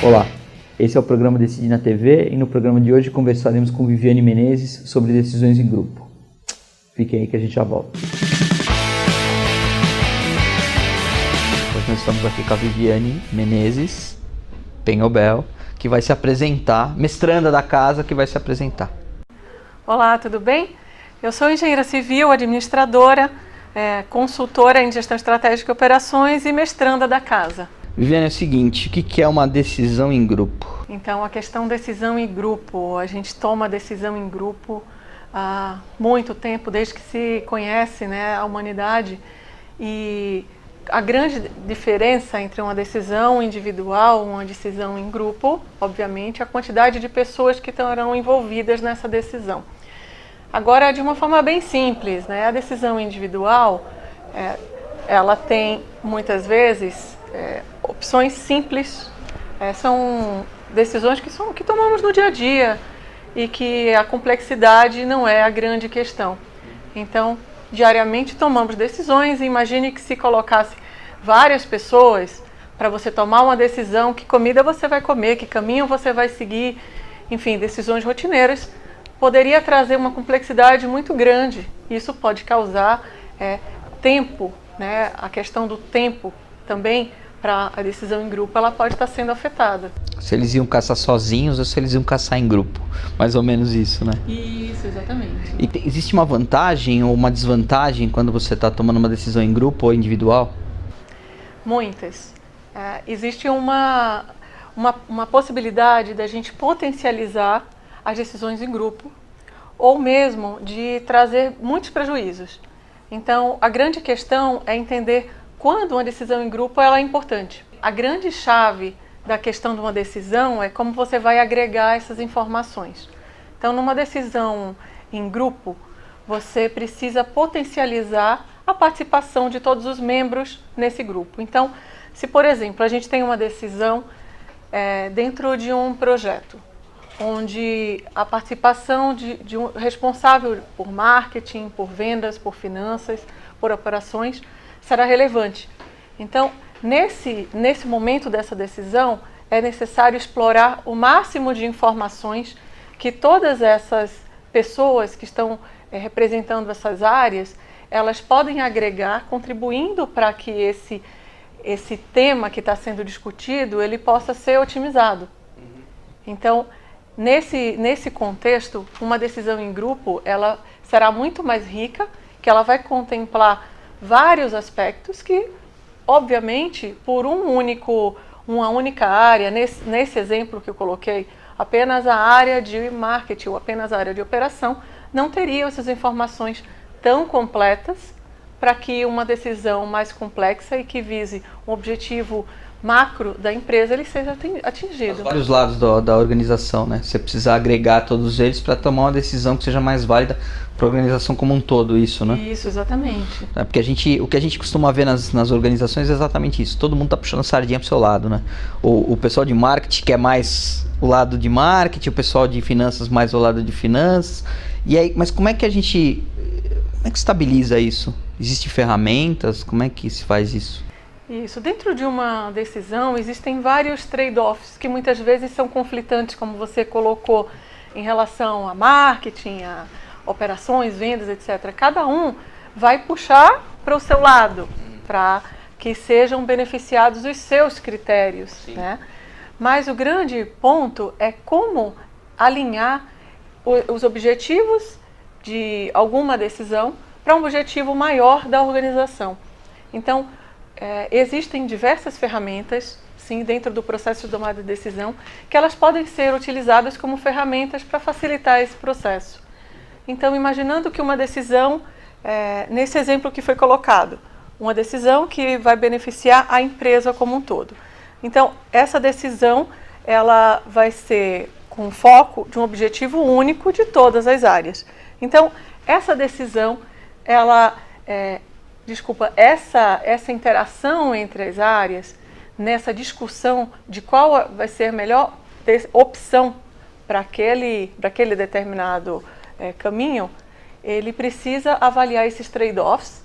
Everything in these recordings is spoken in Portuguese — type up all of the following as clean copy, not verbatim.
Olá, esse é o programa Decide na TV e no programa de hoje conversaremos com Viviane Menezes sobre decisões em grupo. Fiquem aí que a gente já volta. Hoje nós estamos aqui com a Viviane Menezes Penhobel, que vai se apresentar, mestranda da casa, que vai se apresentar. Olá, tudo bem? Eu sou engenheira civil, administradora, consultora em gestão estratégica e operações e mestranda da casa. Viviane, é o seguinte, o que é uma decisão em grupo? Então, a questão decisão em grupo, a gente toma decisão em grupo há muito tempo, desde que se conhece, né, a humanidade, e a grande diferença entre uma decisão individual e uma decisão em grupo, obviamente, é a quantidade de pessoas que estarão envolvidas nessa decisão. Agora, de uma forma bem simples, né, a decisão individual, ela tem muitas vezes opções simples, são decisões que tomamos no dia a dia e que a complexidade não é a grande questão. Então, diariamente tomamos decisões e imagine que se colocasse várias pessoas para você tomar uma decisão, que comida você vai comer, que caminho você vai seguir, enfim, decisões rotineiras, poderia trazer uma complexidade muito grande. Isso pode causar tempo, né? A questão do tempo também, para a decisão em grupo, ela pode estar sendo afetada. Se eles iam caçar sozinhos ou se eles iam caçar em grupo. Mais ou menos isso, né? Isso, exatamente. E existe uma vantagem ou uma desvantagem quando você está tomando uma decisão em grupo ou individual? Muitas. Existe uma possibilidade da gente potencializar as decisões em grupo ou mesmo de trazer muitos prejuízos. Então, a grande questão é entender quando uma decisão em grupo ela é importante. A grande chave da questão de uma decisão é como você vai agregar essas informações. Então, numa decisão em grupo, você precisa potencializar a participação de todos os membros nesse grupo. Então, se, por exemplo, a gente tem uma decisão dentro de um projeto, onde a participação de um responsável por marketing, por vendas, por finanças, por operações, será relevante. Então, nesse momento dessa decisão, é necessário explorar o máximo de informações que todas essas pessoas que estão representando essas áreas, elas podem agregar, contribuindo para que esse tema que está sendo discutido, ele possa ser otimizado. Então, nesse contexto, uma decisão em grupo, ela será muito mais rica, que ela vai contemplar vários aspectos que, obviamente, por uma única área, nesse exemplo que eu coloquei, apenas a área de marketing ou apenas a área de operação, não teriam essas informações tão completas para que uma decisão mais complexa e que vise um objetivo macro da empresa, ele seja atingido. Vários lados da organização, né? Você precisa agregar todos eles para tomar uma decisão que seja mais válida para a organização como um todo, isso, né? Isso, exatamente. Porque o que a gente costuma ver nas organizações é exatamente isso. Todo mundo está puxando sardinha para o seu lado, né? O pessoal de marketing quer mais o lado de marketing, o pessoal de finanças mais o lado de finanças. E aí, mas como é que estabiliza isso? Existem ferramentas? Como é que se faz isso? Isso. Dentro de uma decisão existem vários trade-offs que muitas vezes são conflitantes, como você colocou, em relação a marketing, a operações, vendas, etc. Cada um vai puxar para o seu lado, para que sejam beneficiados os seus critérios, né? Mas o grande ponto é como alinhar os objetivos de alguma decisão para um objetivo maior da organização. Então, existem diversas ferramentas, sim, dentro do processo de tomada de decisão, que elas podem ser utilizadas como ferramentas para facilitar esse processo. Então, imaginando que uma decisão, nesse exemplo que foi colocado, uma decisão que vai beneficiar a empresa como um todo. Então, essa decisão, ela vai ser com foco de um objetivo único de todas as áreas. Então, essa decisão, essa interação entre as áreas, nessa discussão de qual vai ser a melhor opção para aquele determinado caminho, ele precisa avaliar esses trade-offs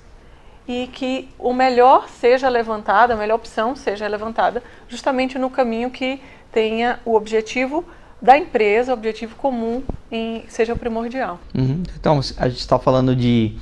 e que o melhor seja levantado, a melhor opção seja levantada justamente no caminho que tenha o objetivo da empresa, o objetivo comum, seja o primordial. Então, a gente está falando de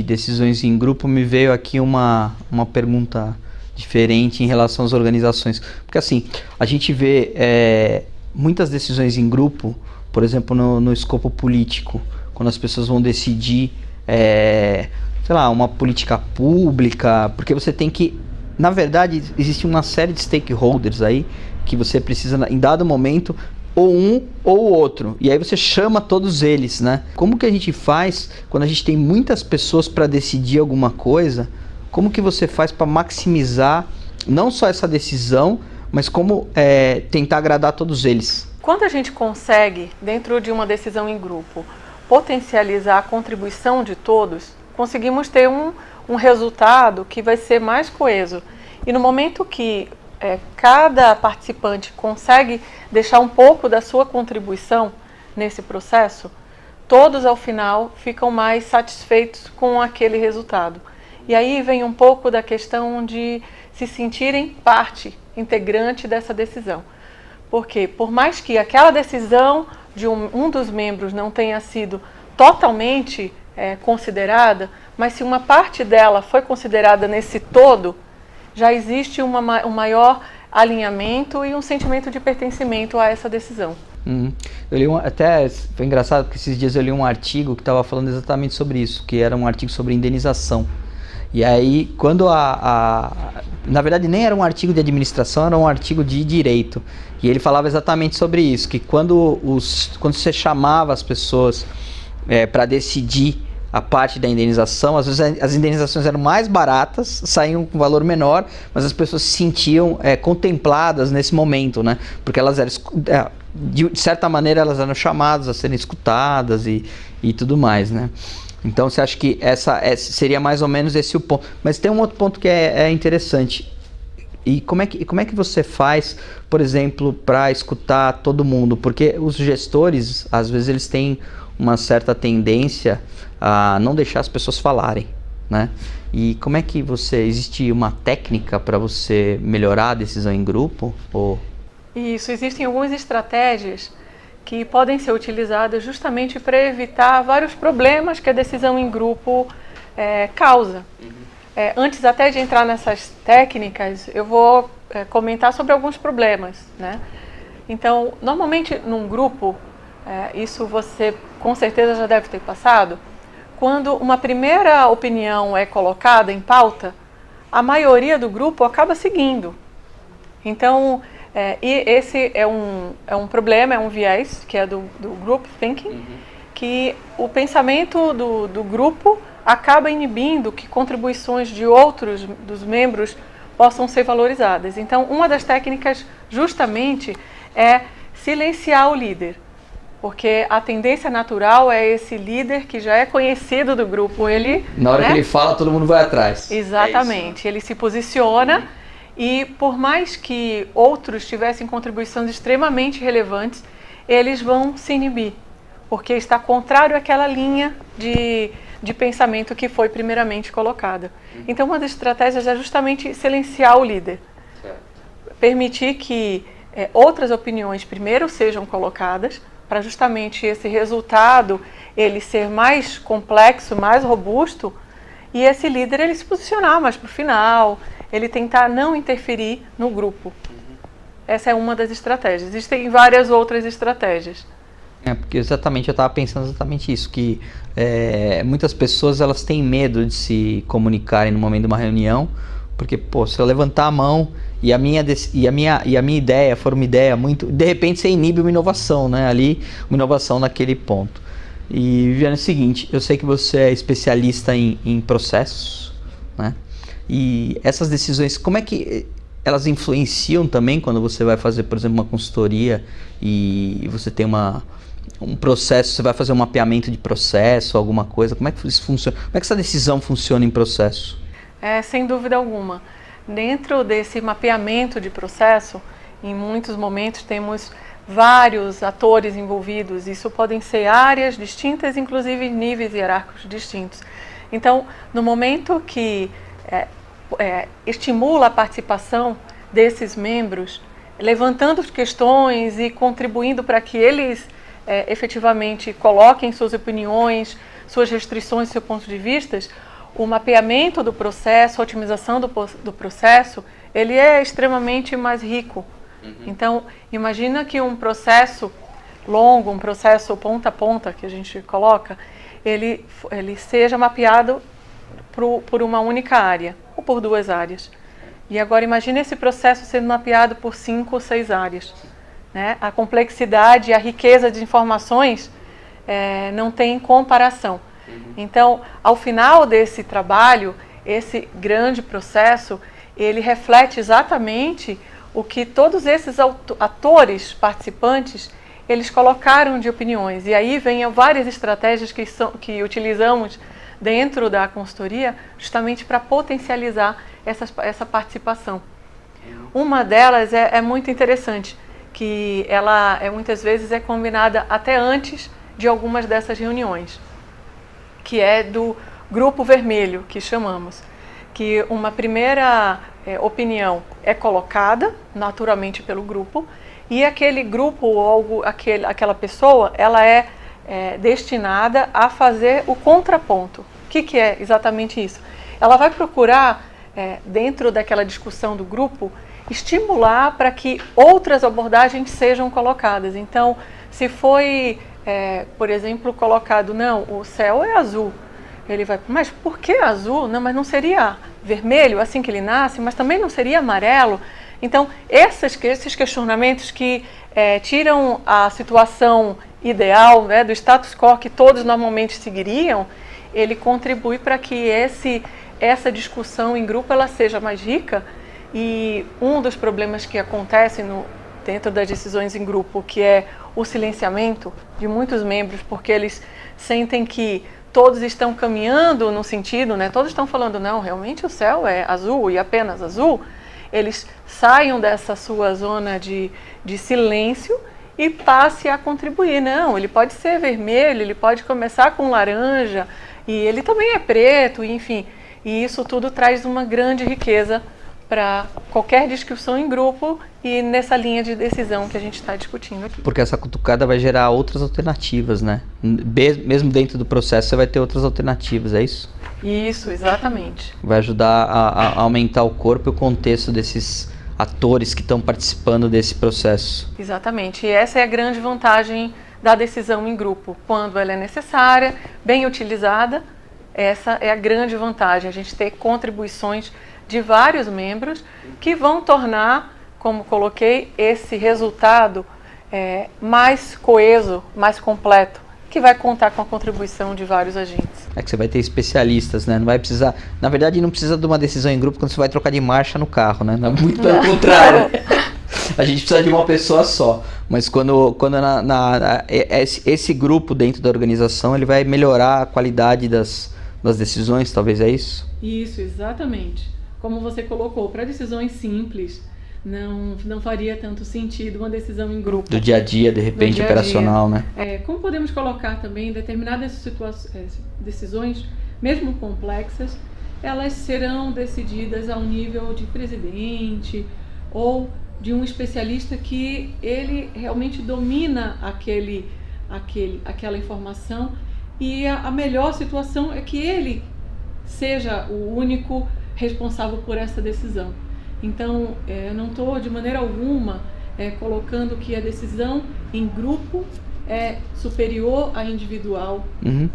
decisões em grupo, me veio aqui uma pergunta diferente em relação às organizações. Porque assim, a gente vê muitas decisões em grupo, por exemplo, no escopo político, quando as pessoas vão decidir, sei lá, uma política pública, porque você tem que, na verdade, existe uma série de stakeholders aí, que você precisa, em dado momento, ou um ou o outro, e aí você chama todos eles, né? Como que a gente faz quando a gente tem muitas pessoas para decidir alguma coisa? Como que você faz para maximizar não só essa decisão, mas como tentar agradar todos eles? Quando a gente consegue, dentro de uma decisão em grupo, potencializar a contribuição de todos, conseguimos ter um resultado que vai ser mais coeso. E no momento que cada participante consegue deixar um pouco da sua contribuição nesse processo, todos ao final ficam mais satisfeitos com aquele resultado. E aí vem um pouco da questão de se sentirem parte integrante dessa decisão. Porque por mais que aquela decisão de um dos membros não tenha sido totalmente considerada, mas se uma parte dela foi considerada nesse todo, já existe um maior alinhamento e um sentimento de pertencimento a essa decisão. Eu li até foi engraçado porque esses dias eu li um artigo que estava falando exatamente sobre isso, que era um artigo sobre indenização. E aí, quando na verdade nem era um artigo de administração, era um artigo de direito. E ele falava exatamente sobre isso, que quando você chamava as pessoas para decidir a parte da indenização, às vezes as indenizações eram mais baratas, saíam com valor menor, mas as pessoas se sentiam contempladas nesse momento, né? Porque elas eram, de certa maneira, elas eram chamadas a serem escutadas e tudo mais, né? Então, você acha que seria mais ou menos esse o ponto. Mas tem um outro ponto que é interessante. E como é que você faz, por exemplo, para escutar todo mundo? Porque os gestores, às vezes, eles têm uma certa tendência a não deixar as pessoas falarem, né? E como é que existe uma técnica para você melhorar a decisão em grupo? Isso, existem algumas estratégias que podem ser utilizadas justamente para evitar vários problemas que a decisão em grupo causa. Antes até de entrar nessas técnicas, eu vou comentar sobre alguns problemas, né? Então, normalmente num grupo, isso você com certeza já deve ter passado, quando uma primeira opinião é colocada em pauta, a maioria do grupo acaba seguindo. Então, e esse é um problema, é um viés, que é do group thinking, que o pensamento do grupo acaba inibindo que contribuições de outros, dos membros, possam ser valorizadas. Então, uma das técnicas justamente é silenciar o líder. Porque a tendência natural é esse líder que já é conhecido do grupo. Na hora que ele fala, todo mundo vai atrás. Exatamente. Ele se posiciona e por mais que outros tivessem contribuições extremamente relevantes, eles vão se inibir. Porque está contrário àquela linha de pensamento que foi primeiramente colocada. Então, uma das estratégias é justamente silenciar o líder. Permitir que outras opiniões primeiro sejam colocadas, para justamente esse resultado ele ser mais complexo, mais robusto, e esse líder ele se posicionar mais para o final, ele tentar não interferir no grupo. Essa é uma das estratégias. Existem várias outras estratégias. Porque exatamente, eu estava pensando exatamente isso, que muitas pessoas elas têm medo de se comunicarem no momento de uma reunião, porque, se eu levantar a mão e a minha ideia for uma ideia muito... De repente você inibe uma inovação, né? Ali, uma inovação naquele ponto. E, Viviane, é o seguinte, eu sei que você é especialista em processos, né? E essas decisões, como é que elas influenciam também quando você vai fazer, por exemplo, uma consultoria e você tem um processo, você vai fazer um mapeamento de processo, alguma coisa, como é que isso funciona? Como é que essa decisão funciona em processo? Sem dúvida alguma. Dentro desse mapeamento de processo, em muitos momentos temos vários atores envolvidos. Isso podem ser áreas distintas, inclusive níveis hierárquicos distintos. Então, no momento que estimula a participação desses membros, levantando questões e contribuindo para que eles efetivamente coloquem suas opiniões, suas restrições, seu ponto de vista, o mapeamento do processo, a otimização do processo, ele é extremamente mais rico. Então, imagina que um processo longo, um processo ponta a ponta, que a gente coloca, ele seja mapeado por uma única área, ou por 2 áreas. E agora imagine esse processo sendo mapeado por 5 ou 6 áreas. Né? A complexidade e a riqueza de informações não tem comparação. Então, ao final desse trabalho, esse grande processo, ele reflete exatamente o que todos esses atores participantes, eles colocaram de opiniões. E aí vem várias estratégias que utilizamos dentro da consultoria, justamente para potencializar essa participação. Uma delas é muito interessante, que ela muitas vezes é combinada até antes de algumas dessas reuniões, que é do grupo vermelho, que chamamos, que uma primeira opinião é colocada naturalmente pelo grupo, e aquele grupo ou aquela pessoa, ela é destinada a fazer o contraponto. O que é exatamente isso? Ela vai procurar, dentro daquela discussão do grupo, estimular para que outras abordagens sejam colocadas. Então, se foi, por exemplo, colocado, não, o céu é azul, ele vai, mas por que azul? Não, mas não seria vermelho assim que ele nasce, mas também não seria amarelo? Então, esses questionamentos que tiram a situação ideal, né, do status quo que todos normalmente seguiriam, ele contribui para que essa discussão em grupo ela seja mais rica. E um dos problemas que acontecem dentro das decisões em grupo, que é o silenciamento de muitos membros, porque eles sentem que todos estão caminhando no sentido, né, todos estão falando, não, realmente o céu é azul e apenas azul, eles saiam dessa sua zona de silêncio e passe a contribuir. Não, ele pode ser vermelho, ele pode começar com laranja, e ele também é preto, enfim. E isso tudo traz uma grande riqueza para qualquer discussão em grupo e nessa linha de decisão que a gente está discutindo aqui. Porque essa cutucada vai gerar outras alternativas, né? Mesmo dentro do processo você vai ter outras alternativas, é isso? Isso, exatamente. Vai ajudar a aumentar o corpo e o contexto desses atores que estão participando desse processo. Exatamente, e essa é a grande vantagem da decisão em grupo. Quando ela é necessária, bem utilizada, essa é a grande vantagem, a gente ter contribuições de vários membros que vão tornar, como coloquei, esse resultado mais coeso, mais completo, que vai contar com a contribuição de vários agentes. É que você vai ter especialistas, né? Não vai precisar, na verdade não precisa de uma decisão em grupo quando você vai trocar de marcha no carro, né? Muito pelo contrário. A gente precisa de uma pessoa só, mas quando esse grupo dentro da organização, ele vai melhorar a qualidade das decisões, talvez é isso? Isso, exatamente. Como você colocou, para decisões simples, não faria tanto sentido uma decisão em grupo. Do dia a dia, de repente, operacional, né? Como podemos colocar também determinadas decisões, mesmo complexas, elas serão decididas ao nível de presidente ou de um especialista que ele realmente domina aquela informação, e a melhor situação é que ele seja o único responsável por essa decisão. Então, eu não estou de maneira alguma colocando que a decisão em grupo é superior à individual,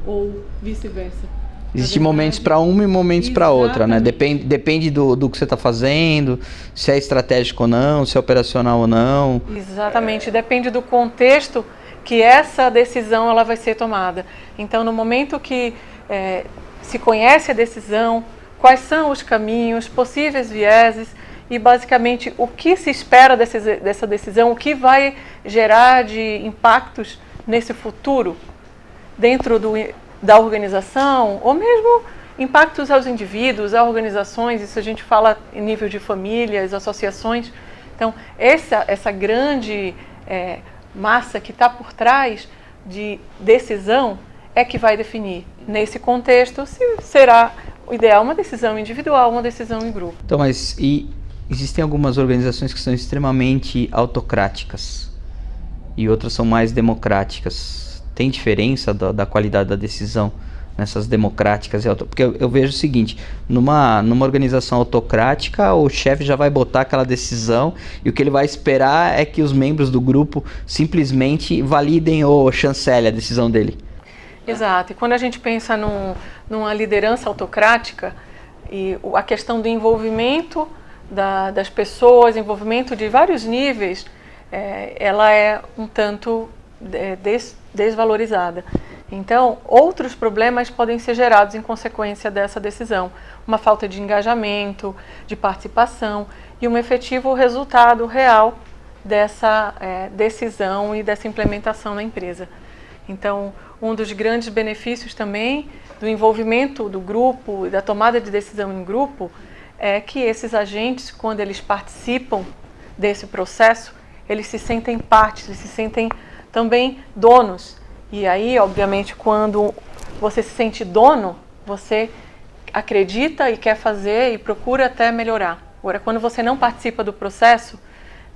ou vice-versa. Existem momentos para uma e momentos para outra, né? Depende do que você está fazendo, se é estratégico ou não, se é operacional ou não. Exatamente, depende do contexto que essa decisão ela vai ser tomada. Então, no momento que se conhece a decisão, quais são os caminhos, possíveis vieses e basicamente o que se espera dessa decisão, o que vai gerar de impactos nesse futuro dentro da organização, ou mesmo impactos aos indivíduos, a organizações, isso a gente fala em nível de famílias, associações. Então, essa grande massa que está por trás de decisão, é que vai definir, nesse contexto, se será o ideal uma decisão individual, uma decisão em grupo. Então, mas existem algumas organizações que são extremamente autocráticas e outras são mais democráticas. Tem diferença da qualidade da decisão nessas democráticas? Porque eu vejo o seguinte, numa organização autocrática, o chefe já vai botar aquela decisão e o que ele vai esperar é que os membros do grupo simplesmente validem ou chancelem a decisão dele. Exato. E quando a gente pensa numa liderança autocrática, e a questão do envolvimento das pessoas, envolvimento de vários níveis, ela é um tanto desvalorizada. Então, outros problemas podem ser gerados em consequência dessa decisão. Uma falta de engajamento, de participação e um efetivo resultado real dessa decisão e dessa implementação na empresa. Então, um dos grandes benefícios também do envolvimento do grupo e da tomada de decisão em grupo é que esses agentes, quando eles participam desse processo, eles se sentem parte, eles se sentem também donos. E aí, obviamente, quando você se sente dono, você acredita e quer fazer e procura até melhorar. Agora, quando você não participa do processo,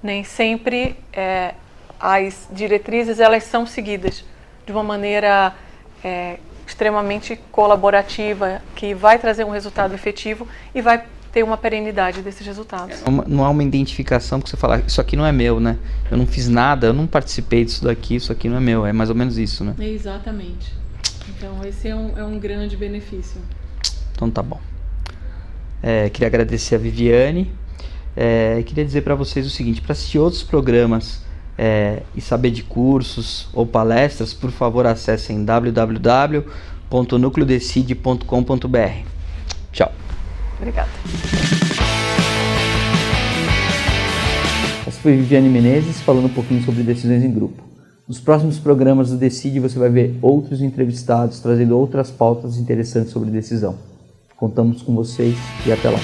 nem sempre as diretrizes elas são seguidas de uma maneira extremamente colaborativa, que vai trazer um resultado efetivo e vai ter uma perenidade desses resultados. Não há uma identificação que você fala, isso aqui não é meu, né? Eu não fiz nada, eu não participei disso daqui, isso aqui não é meu. É mais ou menos isso, né? Exatamente. Então, esse é um grande benefício. Então tá bom. Queria agradecer a Viviane. Queria dizer para vocês o seguinte, para assistir outros programas e saber de cursos ou palestras, por favor acessem www.nucleodecide.com.br. Tchau. Obrigada. Essa foi Viviane Menezes falando um pouquinho sobre decisões em grupo. Nos próximos programas do Decide você vai ver outros entrevistados trazendo outras pautas interessantes sobre decisão. Contamos com vocês e até lá.